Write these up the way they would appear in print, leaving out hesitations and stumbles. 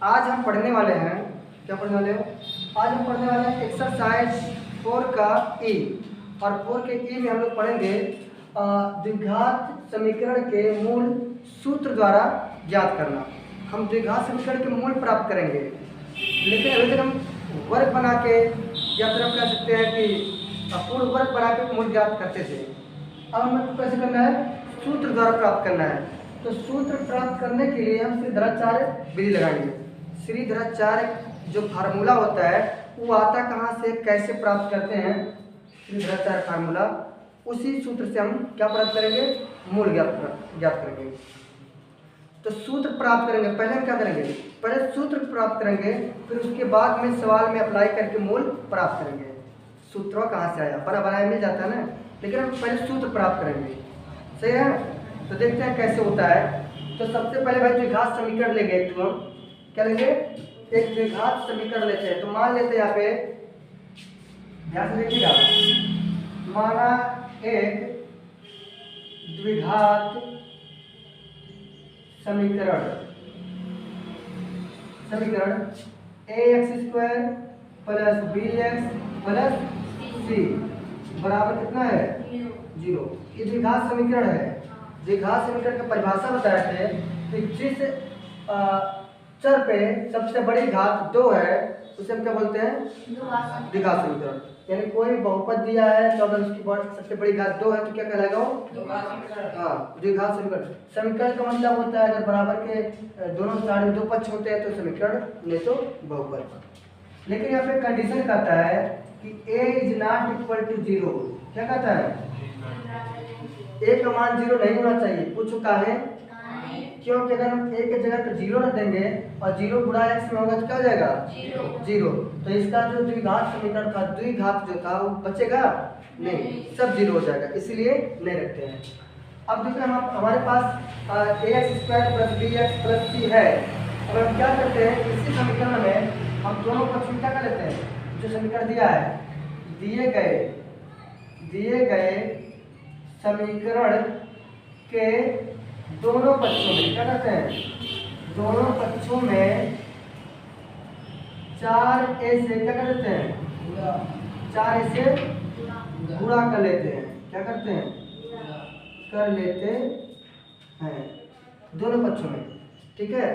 आज हम पढ़ने वाले हैं, क्या पढ़ने वाले हैं? आज हम पढ़ने वाले हैं एक्सरसाइज 4 का ई, और 4 के ई में हम लोग पढ़ेंगे द्विघात समीकरण के मूल सूत्र द्वारा ज्ञात करना। हम द्विघात समीकरण के मूल प्राप्त करेंगे, लेकिन अभी तक हम वर्ग बना के या फिर हम कह सकते हैं कि पूर्ण वर्ग बना के मूल ज्ञात करते थे। अब हमें कैसे करना है? सूत्र द्वारा प्राप्त करना है। तो सूत्र प्राप्त करने के लिए हम श्रीधराचार्य विधि लगाएंगे। श्रीधराचार्य जो फार्मूला होता है वो आता कहाँ से, कैसे प्राप्त करते हैं? श्रीधराचार्य फार्मूला, उसी सूत्र से हम क्या प्राप्त करेंगे? मूल ज्ञात करेंगे। तो सूत्र प्राप्त करेंगे, पहले हम क्या करेंगे? पहले सूत्र प्राप्त करेंगे, फिर उसके बाद में सवाल में अप्लाई करके मूल प्राप्त करेंगे। सूत्र कहाँ से आया? बड़ा बनाया मिल जाता है ना, लेकिन हम पहले सूत्र प्राप्त करेंगे। सही है? तो देखते हैं कैसे होता है। तो सबसे पहले भाई द्विघात समीकरण लेंगे। एक तो हम क्या लेंगे? एक द्विघात समीकरण लेते हैं। तो मान लेते हैं यहाँ पे, ध्यान से देखिएगा, माना एक द्विघात समीकरण ax² plus bx plus c बराबर कितना है? 0। ये द्विघात समीकरण है। द्विघात समीकरण की परिभाषा बताए थे कि जिस चर पे सबसे बड़ी घात 2 है उसे हम क्या बोलते हैं? द्विघात समीकरण। यानी कोई बहुपद दिया है तो अगर उसकी सबसे बड़ी घात 2 है तो क्या कहलाएगा वो? हाँ, द्विघात समीकरण। समीकरण का मतलब होता है अगर बराबर के दोनों साइड में 2 पक्ष होते हैं तो समीकरण, नहीं तो बहुपद। लेकिन यहाँ पे कंडीशन कहता है कि a is not equal to 0। क्या कहता है? a का मान 0 नहीं होना चाहिए। पूछो का है? क्योंकि अगर हम a के जगह पर 0 रख देंगे और 0 गुणा x में होगा तो क्या हो जाएगा? 0। तो इसका जो द्विघात समीकरण था, द्विघात जो था वो बचेगा नहीं, सब 0 हो जाएगा, इसीलिए नहीं रखते हैं। अब देखिए हमारे पास ax² plus bx plus c है। अब हम क्या करते हैं? इसी समीकरण में हम दोनों पक्ष में क्या कर लेते हैं? जो समीकरण दिया है, दिए गए समीकरण के दोनों पक्षों में क्या करते हैं? दोनों पक्षों में 4a से क्या कर देते हैं? 4a से गुणा कर लेते हैं। क्या करते हैं? कर लेते हैं दोनों पक्षों में। ठीक है?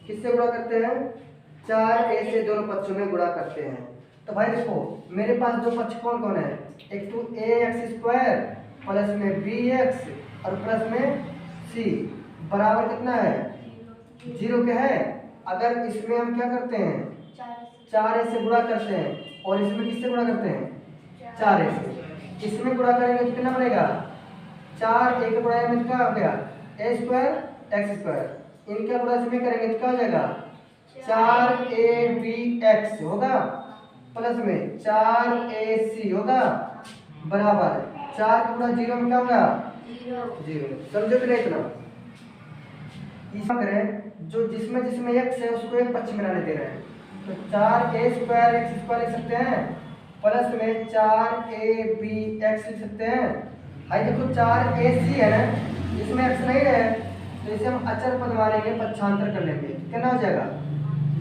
किससे गुणा करते हैं? 4a से दोनों पक्षों में गुणा करते हैं। तो भाई देखो, मेरे पास दो पक्ष कौन कौन है? एक तो ax² प्लस में bx और प्लस में c बराबर कितना है? 0 के है। अगर इसमें हम क्या करते हैं? 4a से गुणा करते हैं और इसमें किससे गुणा करते हैं? 4a से। इसमें गुणा करेंगे तो कितना बनेगा? 4a के गुणा में क्या हो गया? a² x²। इनका गुणा इसमें करेंगे तो क्या हो जाएगा? 4abx होगा प्लस में 4ac होगा बराबर 4 का गुणा 0 में क्या होगा? 0। समझो कि नहीं? इतना ऐसा करें जो जिसमें x है उसको एक पक्ष में लाने दे रहे हैं। तो 4a² x² लिख सकते हैं प्लस में 4abx लिख सकते हैं। भाई देखो 4ac है ना, इसमें x नहीं है तो इसे हम अचर पद मानेंगे, पक्षांतर कर लेंगे। कितना हो जाएगा?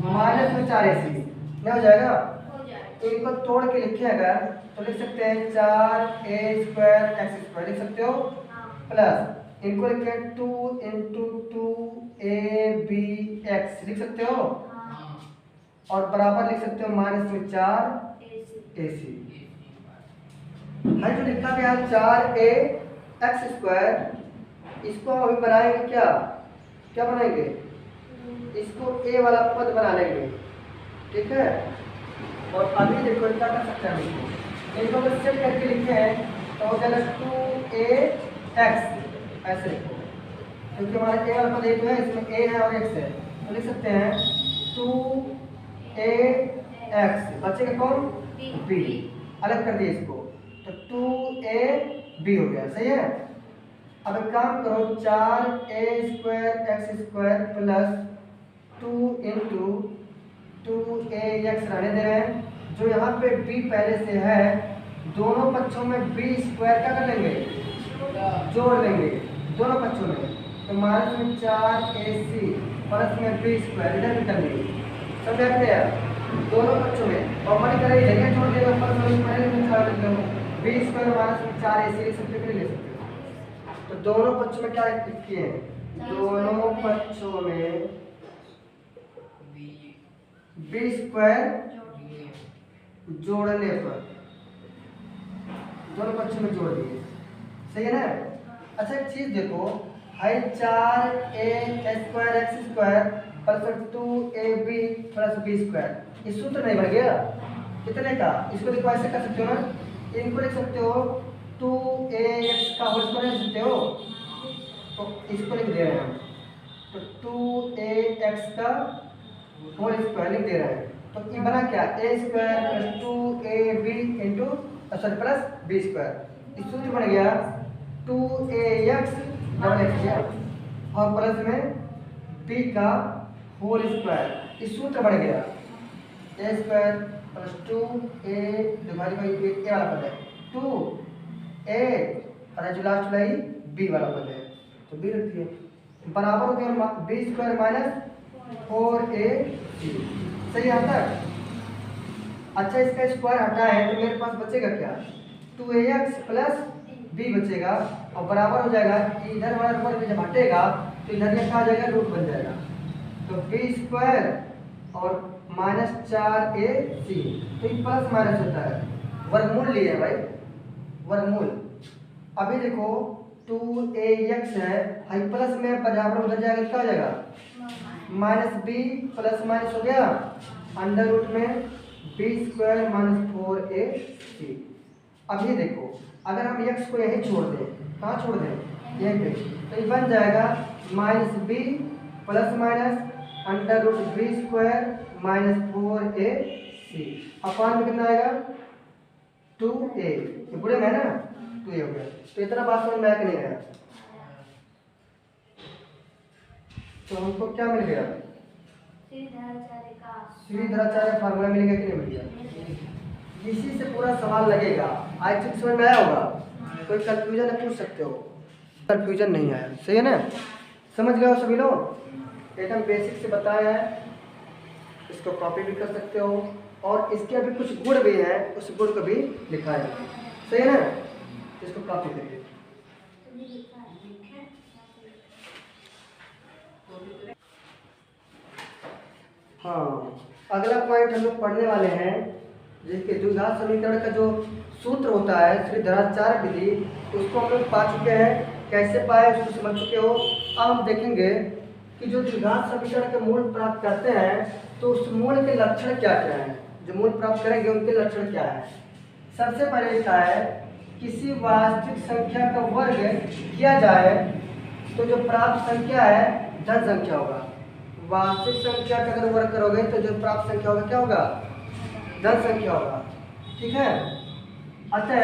माइनस में 4ac क्या हो जाएगा? इनको तोड़ के लिखे अगर तो लिख सकते हैं 4a² x² लिख सकते हो प्लस इनको लिखे 2 × 2abx लिख सकते हो और बराबर लिख सकते हो माइनस में 4ac। भाई जो लिखा गया 4ax², इसको हम अभी बनाएंगे क्या? क्या बनाएंगे? इसको a वाला पद बना लेंगे। ठीक है? और अभी देखो क्या कर सकते हैं? इनको अगर सेट करके लिखे हैं तो हो जाएगा 2ax, ऐसे लिखो क्योंकि हमारा a वाला पद है, इसमें a है और x है, तो लिख सकते हैं 2ax। बचेगा कौन? b। अलग कर दिए इसको तो 2ab हो गया। सही है? अब एक काम करो, 4a² x² प्लस 2 × 2ax रहने दे रहे हैं। जो यहाँ पे b पहले से है, दोनों पक्षों में b² क्या कर लेंगे? जोड़ लेंगे दोनों पक्षों में। तो माइनस में 4ac प्लस में b² इधर भी कर लेंगे। समझ में आया? दोनों पक्षों में और मन करे जगह छोड़ देगा ऊपर में पहले में खा लेते हो b स्क्वायर माइनस 4ac ले सकते हो, ले सकते हो। तो दोनों पक्षों में क्या लिखिए हैं? दोनों पक्षों में b स्क्वायर जोड़ने पर दोनों पक्षों में जोड़ दिए, सही है ना? अच्छा एक चीज देखो, है 4a square x square plus 2ab plus b square, ये सूत्र नहीं बन गया कितने का? इसको देखो ऐसे कर सकते हो ना, इनको लिख सकते हो 2ax का होल स्क्वायर लिख सकते हो, तो इसको लिख दे रहे हैं हम, तो 2ax का होल स्क्वायर लिख दे रहे हैं। तो ये बना क्या? a square plus 2ab into sorry plus b square, इस सूत्र बन गया 2ax डबल एक्स और प्लस में b का होल स्क्वायर, इस सूत्र बन गया a square plus 2a divide by a वाला पद है 2a और जो लास्ट वाला ही b वाला पद है, तो b रख दिए बराबर हो गया b स्क्वायर माइनस 4ac, सही है तक? अच्छा इसका स्क्वायर हटा है तो मेरे पास बचेगा क्या? 2ax प्लस b बचेगा और बराबर हो जाएगा, इधर वाला रूट जब हटेगा तो इधर ये क्या आ जाएगा? रूट बन जाएगा, तो b स्क्वायर और माइनस 4ac, तो ये प्लस माइनस होता है, वर्गमूल लिए भाई, वर्गमूल। अभी देखो 2ax है, हाई प्लस में बराबर उधर जाएगा, क्या हो जाएगा? माइनस b प्लस माइनस हो गया अंडर रूट में b स्क्वायर माइनस 4ac। अब ये देखो अगर हम x को यहीं छोड़ दें, कहाँ छोड़ दें? यहीं पे, तो ये बन जाएगा minus b plus minus under root b square minus 4ac, upon में कितना आएगा? 2a, ये पूरे में है ना, 2a हो गया। तो इतना बात समझ में आया कि नहीं आया? तो हमको क्या मिल गया? श्रीधराचार्य फार्मूला मिल गया कि नहीं मिल गया? इसी से पूरा सवाल लगेगा। आज तक समझ में आया होगा? कोई कंफ्यूजन है पूछ सकते हो, कंफ्यूजन नहीं आया, सही है ना? समझ गए हो सभी लोग? एकदम बेसिक से बताया है, इसको कॉपी भी कर सकते हो और इसके अभी कुछ गुण भी है, उस गुण को भी लिखा है, सही है ना? इसको कॉपी करिए। हाँ, अगला पॉइंट हम लोग पढ़ने वाले हैं, जिसके द्विघात समीकरण का जो सूत्र होता है श्रीधराचार्य विधि, उसको हम लोग पा चुके हैं, कैसे पाए उसको समझ चुके हो। अब हम देखेंगे कि जो द्विघात समीकरण के मूल प्राप्त करते हैं तो उस मूल के लक्षण क्या क्या हैं, जो मूल प्राप्त करेंगे उनके लक्षण क्या है। सबसे पहले लिखा है किसी वास्तविक संख्या का वर्ग किया जाए तो जो प्राप्त संख्या है धन संख्या होगा। वास्तविक संख्या का अगर वर्ग करोगे तो जो प्राप्त संख्या होगा क्या होगा? धन संख्या होगा, ठीक है? अतः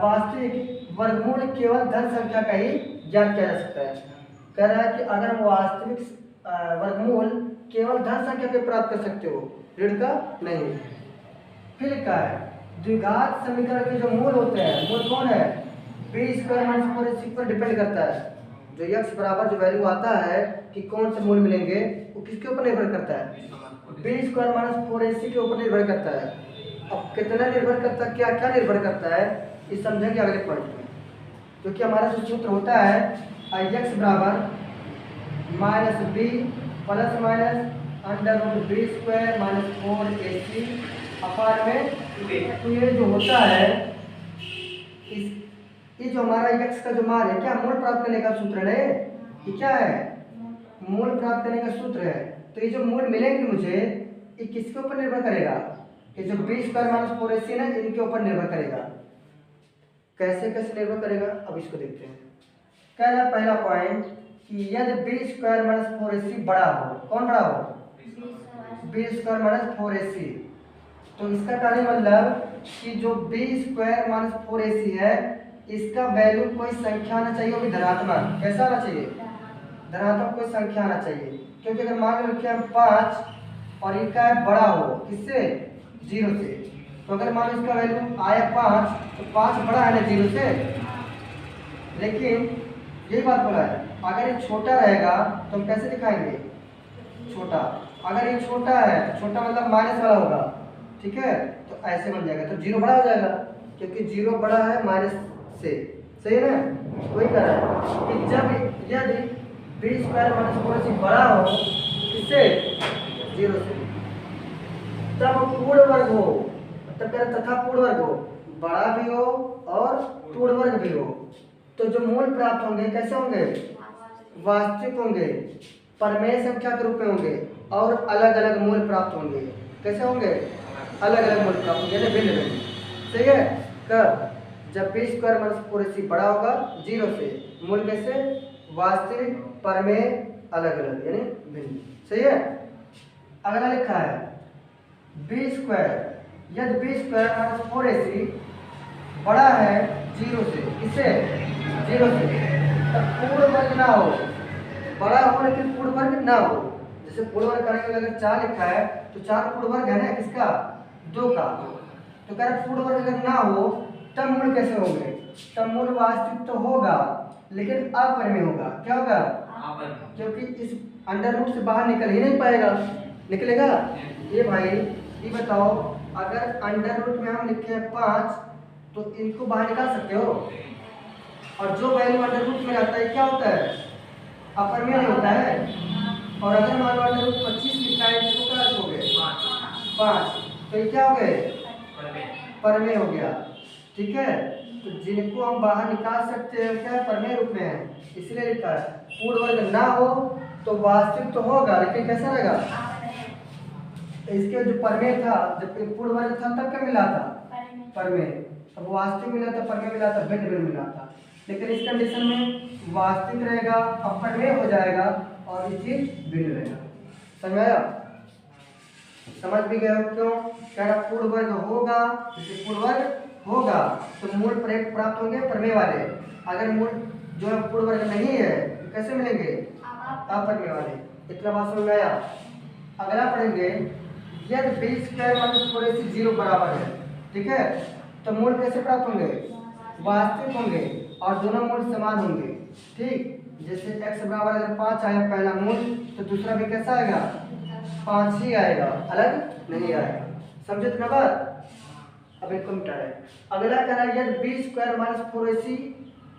वास्तविक वर्गमूल केवल धन संख्या का ही ज्ञात किया जा सकता है। कह रहा है कि अगर हम वास्तविक वर्गमूल केवल धन संख्या के प्राप्त कर सकते हो, ऋण का नहीं। फिर लिखा है द्विघात समीकरण के जो मूल होते हैं, मूल कौन है? b स्क्वायर माइनस 4ac पर डिपेंड करता है। जो x बराबर जो वैल्यू आता है कि कौन से मूल मिलेंगे वो किसके ऊपर निर्भर करता है? b स्क्वायर माइनस 4ac के ऊपर निर्भर करता है। अब कितना निर्भर करता है, क्या क्या निर्भर करता है, ये समझेंगे अगले पॉइंट में। क्योंकि हमारा जो सूत्र होता है x बराबर minus b plus minus under root b square minus 4ac upon में 2a जो होता है, ये जो हमारा x का जो मान है क्या मूल प्राप्त करने का सूत्र है? ये क्या है? मूल प्राप्त करने का सूत्र है। तो ये जो मूल मिलेंगे मुझे, ये किसके ऊपर निर्भर करेगा? कि जो b स्क्वायर माइनस 4ac ना, इनके ऊपर निर्भर करेगा। कैसे कैसे निर्भर करेगा, अब इसको देखते हैं। कह रहा है पहला पॉइंट कि यदि b स्क्वायर माइनस 4ac बड़ा हो, कौन बड़ा हो? b square minus 4ac। तो इसका कहने मतलब कि जो b स्क्वायर माइनस 4ac है, इसका वैल्यू कोई संख्या आना चाहिए, वो भी धनात्मक। कैसा आना चाहिए? धनात्मक कोई संख्या आना चाहिए। क्योंकि अगर मान लो रखे हम 5 और इनका है बड़ा हो किससे? 0 से, तो अगर मान लो इसका वैल्यू आया 5 तो 5 बड़ा है ना 0 से। लेकिन यही बात बोला है, अगर ये छोटा रहेगा तो हम कैसे दिखाएंगे? छोटा। अगर ये छोटा है, छोटा मतलब माइनस वाला होगा, ठीक है, तो ऐसे बन जाएगा, तो जीरो बड़ा हो जाएगा क्योंकि जीरो बड़ा है माइनस से, सही है ना। वही कह रहा है कि जब यदि बी स्क्वायर माइनस 4ac बड़ा हो किससे, जीरो से, तब पूर्ण वर्ग हो, तब कह रहे तथा पूर्ण वर्ग हो, बड़ा भी हो और पूर्ण वर्ग भी हो, तो जो मूल प्राप्त होंगे कैसे होंगे, वास्तविक होंगे, परमेय संख्या के रूप में होंगे और अलग अलग मूल प्राप्त होंगे। कैसे होंगे, अलग अलग मूल प्राप्त होंगे, यानी भिन्न भिन्न, सही है। कब, जब बी स्क्वायर माइनस 4ac बड़ा होगा जीरो से, मूल कैसे, वास्तविक, परमेय, अलग अलग यानी भिन्न, सही है। अगला लिखा है बी स्क्वायर, यदि बी स्क्वायर माइनस 4ac बड़ा है जीरो से, किससे, जीरो से, तब पूर्ण वर्ग ना हो, बड़ा हो लेकिन पूर्ण वर्ग ना हो। जैसे पूर्ण वर्ग करने के लिए अगर 4 लिखा है तो 4 पूर्ण वर्ग है ना किसका, 2 का, तो कह रहे पूर्ण वर्ग अगर ना हो तब मूल कैसे होंगे, तब मूल वास्तविक तो होगा लेकिन अपरिमेय होगा। क्या होगा, क्योंकि इस अंडर रूट से बाहर निकल ही नहीं पाएगा, निकलेगा। ये भाई ये बताओ, अगर अंडर रूट में हम लिखे हैं 5 तो इनको बाहर निकाल सकते हो, और जो वैल्यू अंडर रूट में रहता है क्या होता है, अपरिमेय नहीं होता है। और अगर मान लो अंडर रूट 25 लिखा है तो क्या हो गए 5, तो ये क्या हो गए, परमेय हो गया, ठीक है। तो जिनको हम बाहर निकाल सकते हैं क्या, परमेय रूप में है, इसलिए लिखा है पूर्ण वर्ग ना हो तो वास्तविक तो होगा लेकिन कैसा रहेगा, इसके जो परमेय था, जब पूर्ण वर्ग था तब क्या मिला था, परमेय, अब वास्तविक मिला था, परमेय मिला था, भिन्न भिन्न मिला था, लेकिन इस कंडीशन में वास्तविक रहेगा, अपरिमेय हो जाएगा और ये चीज भिन्न रहेगा। समझ आया, समझ भी गए हो क्यों, कह रहा पूर्ण वर्ग होगा, जैसे पूर्ण वर्ग होगा तो मूल प्राप्त होंगे परमेय वाले, अगर मूल जो है पूर्ण वर्ग नहीं है तो कैसे मिलेंगे, अपरिमेय वाले। इतना बात समझ में आया। अगला पढ़ेंगे, यदि बी स्क्वायर माइनस 4ac 0 बराबर है, ठीक है, तो मूल कैसे प्राप्त होंगे, वास्तविक होंगे और दोनों मूल समान होंगे, ठीक। जैसे x बराबर अगर 5 आया पहला मूल तो दूसरा भी कैसा आएगा, 5 ही आएगा, अलग नहीं आएगा, समझे इतना बात। अब इसको मिटा रहे। अगला कह रहा है यदि बी स्क्वायर माइनस 4ac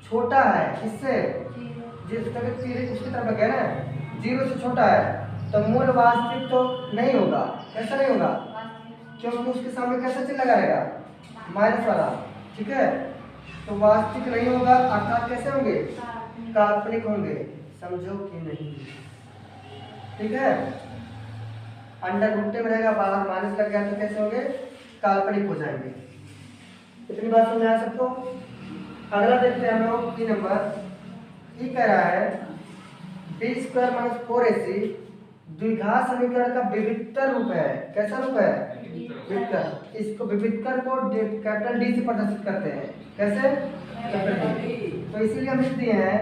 छोटा है किससे, जिसका उसकी तरफ गया ना, जीरो से छोटा है, तो मूल वास्तविक तो नहीं होगा। कैसा नहीं होगा, क्योंकि उसके सामने कैसा चिन्ह लगाएगा, माइनस वाला, ठीक है, तो वास्तविक नहीं होगा, अर्थात कैसे होंगे, काल्पनिक होंगे, समझो कि नहीं, ठीक है। अंडर रूटे में रहेगा, बाहर माइनस लग गया तो कैसे होंगे, काल्पनिक हो जाएंगे। इतनी बात समझ आ सबको। अगला देखते हैं हम लोग 3 नंबर, ये कह रहा है बी स्क्वायर माइनस 4ac द्विघात समीकरण का विविधतर रूप है। कैसा रूप है, विविधतर। इसको विविधतर को कैपिटल डी से प्रदर्शित करते हैं, कैसे, कैपिटल डी। तो इसीलिए हम लिख दिए हैं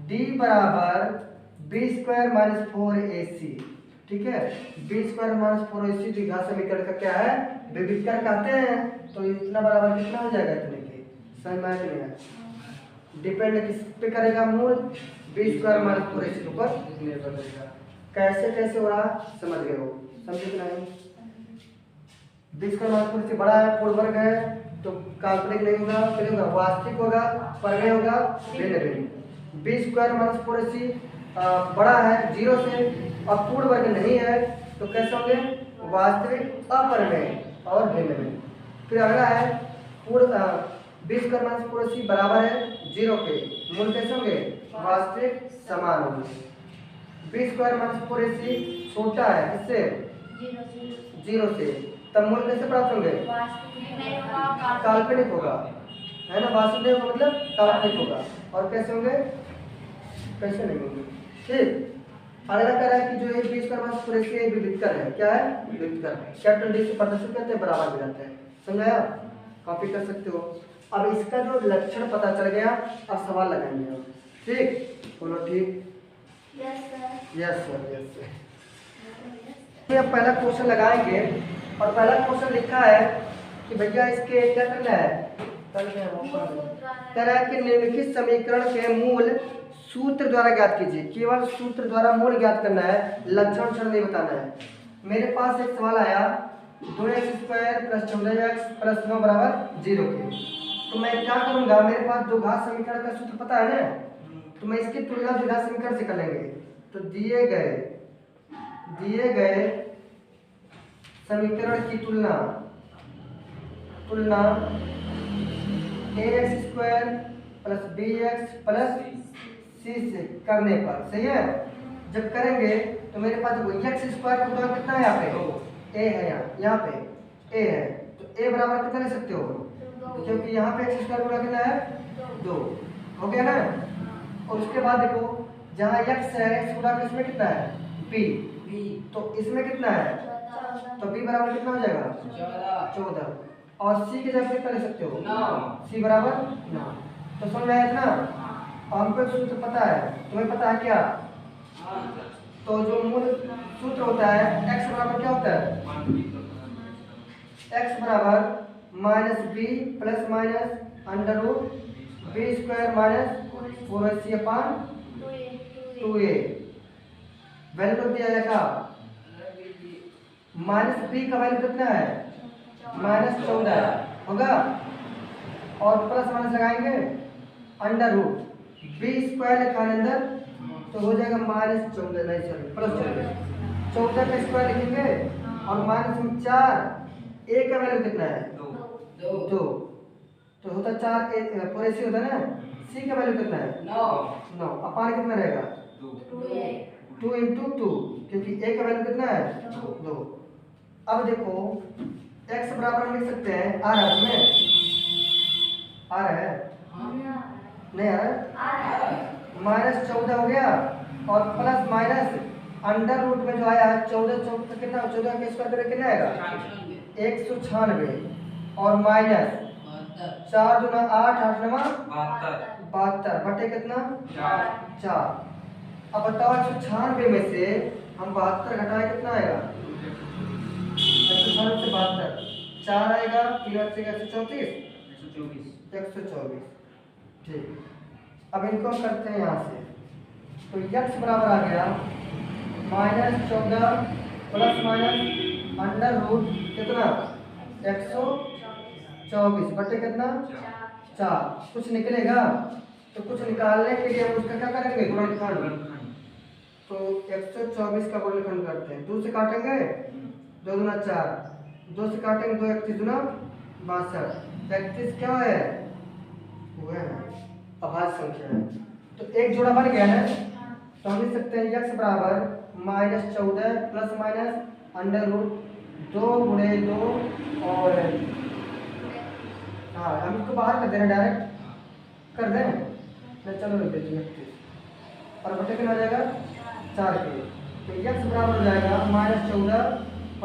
डी बराबर बी स्क्वायर माइनस 4ac, ठीक है। बी स्क्वायर माइनस 4ac द्विघात समीकरण का क्या है, विविधतर कहते हैं। तो इतना बराबर कितना हो जाएगा, इतने के, समझ में आया कि नहीं, डिपेंड किस पे करेगा, मूल बी स्क्वायर माइनस 4ac के ऊपर निर्भर करेगा। कैसे कैसे हो रहा समझ गए हो, समझे कि नहीं। बी स्क्वायर माइनस 4ac बड़ा है, पूर्ण वर्ग है, तो काल्पनिक नहीं होगा, फिर होगा वास्तविक होगा, परमेय होगा, भिन्न भिन्न। बी स्क्वायर माइनस 4ac बड़ा है जीरो से और पूर्ण वर्ग नहीं है तो कैसे होंगे, वास्तविक, अपरिमेय और भिन्न भिन्न। फिर अगला है पूर्ण बी स्क्वायर माइनस 4ac बराबर है जीरो के, मूल कैसे होंगे, वास्तविक, समान होंगे। बी स्क्वायर माइनस 4ac छोटा है किससे, जीरो से, तब मूल कैसे प्राप्त होंगे, काल्पनिक होगा, है ना, वास्तविक नहीं होगा मतलब काल्पनिक होगा, और कैसे होंगे, कैसे नहीं होंगे, ठीक। अगला कह रहा है कि जो ये बी स्क्वायर माइनस 4ac विविधतर है, क्या है, विविधतर, कैपिटल डी से प्रदर्शित करते हैं, बराबर भी रहते हैं, समझाया, कॉपी कर सकते हो। अब इसका जो लक्षण पता चल गया, अब सवाल लगाएंगे हम, ठीक, बोलो ठीक, यस सर, यस सर। अब पहला क्वेश्चन लगाएंगे और पहला क्वेश्चन लिखा है कि भैया इसके क्या करना है, कह रहा है कि निम्नलिखित समीकरण के मूल सूत्र द्वारा ज्ञात कीजिए, केवल सूत्र द्वारा मूल ज्ञात करना है, लक्षण क्षण नहीं बताना है। मेरे पास एक सवाल आया 2x² + 14x + 9 = 0 के, तो मैं क्या करूंगा, मेरे पास द्विघात समीकरण का सूत्र पता है ना, तो मैं इसकी तुलना द्विघात समीकरण से कर लेंगे। तो दिए गए समीकरण की तुलना ax² + bx + c से करने पर, सही है। जब करेंगे तो मेरे पास देखो x² का गुणा कितना है, यहाँ पे a है, यहाँ पे a है, तो a बराबर कितना ले सकते हो, क्योंकि यहाँ पे x² गुणा कितना है 2, हो गया ना। और उसके बाद देखो जहाँ x है, x गुणा इसमें कितना है b, तो इसमें कितना है, तो b बराबर कितना हो जाएगा 14, और c की जगह कितना ले सकते हो, c बराबर 9। तो समझ में आया इतना। हमको सूत्र पता है, तुम्हें पता है क्या, तो जो मूल सूत्र होता है x बराबर क्या होता है, x बराबर -b + -√b² - 4ac/2a। वैल्यू दिया जाएगा -b का वैल्यू कितना है -14 होगा, और प्लस माइनस लगाएंगे √b² लिखा है अंदर, तो हो जाएगा -14, नहीं सॉरी +14, 14 का स्क्वायर लिखेंगे, और -4, a का वैल्यू कितना है 2, तो होता 4 4ac होता है ना। c का वैल्यू कितना है 9, अपान कितना रहेगा 2 × 2, क्योंकि a का वैल्यू कितना है 2। अब देखो x बराबर हम लिख सकते हैं, आ रहा है तुम्हें, आ रहा है नहीं आ रहा है, -14 हो गया, और प्लस माइनस अंडर रूट में जो आया है 14 कितना, 14 के स्क्वायर कितना आएगा 196, और माइनस 4 दूना 8, 8 नवा 72 बटे कितना 4। अब बताओ 196 में से हम 72 घटाए कितना आएगा, 196 से 72 4 आएगा, 3 बचेगा 124। ठीक, अब इनको हम करते हैं यहाँ से, तो x बराबर आ गया -14 + अंडर रूट कितना 124 बटे कितना 4। कुछ निकलेगा, तो कुछ निकालने के लिए हम उसका क्या करेंगे गुणनखंड, तो 124 का गुणनखंड करते हैं, 2 से काटेंगे 2 दूना 4, 2 से काटेंगे 2, 31 दूना 62, 31 क्या है वो है अभाज्य संख्या है, तो एक जोड़ा बन गया है। तो हम लिख सकते हैं x बराबर -14 + अंडर रूट 2 × 2, और हाँ हम इसको बाहर कर देना, डायरेक्ट कर दें ना, चलो लिख देते हैं 31, और बटे कितना हो जाएगा 4 के, तो x बराबर हो जाएगा -14 +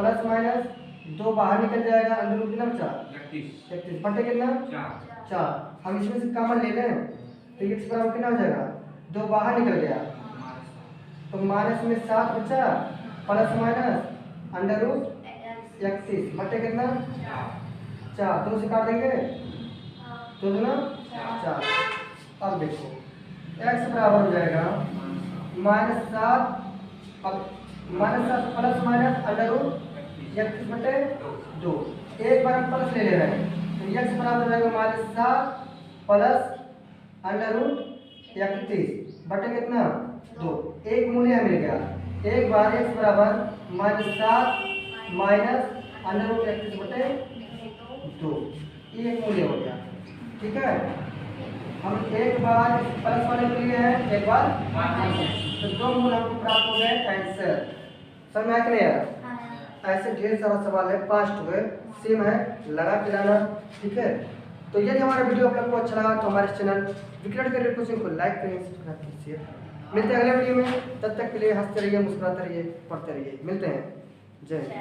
-2 बाहर निकल जाएगा, अंडर रूट कितना बचा 31 बटे कितना 4। हम इसमें से कॉमन ले लें, तो x बराबर कितना हो जाएगा 2 बाहर निकल गया, तो माइनस में 7 बचा, प्लस माइनस अंडर रूट 31 बटे कितना 4, 2 से काट देंगे 2 दूना 4। अब देखो x बराबर हो जाएगा -7 प्लस माइनस अंडर रूट 31 बटे 2, एक बार हम प्लस ले ले रहे हैं, तो x बराबर हो जाएगा -7 प्लस अंडर रूट 31 बटे कितना 2, एक मूल्य मिल गया, एक बार x बराबर -7 अंडर रूट 31 बटे 2, ये एक मूल्य हो गया। ठीक है, हम एक बार प्लस वाले को लिए हैं, एक बार तो 2 मूल्य हमको प्राप्त हो गए, आंसर समझ में आया कि नहीं आया। ऐसे ढेर सारा सवाल है, 5 हुए सेम है, लगा के लाना। ठीक है, तो यदि हमारा वीडियो आप लोग को अच्छा लगा तो हमारे चैनल विक्रट करियर कोचिंग को लाइक करें, सब्सक्राइब कीजिए। मिलते हैं अगले वीडियो में, तब तक के लिए हंसते रहिए, मुस्कुराते रहिए, पढ़ते रहिए। मिलते हैं, जय हिंद।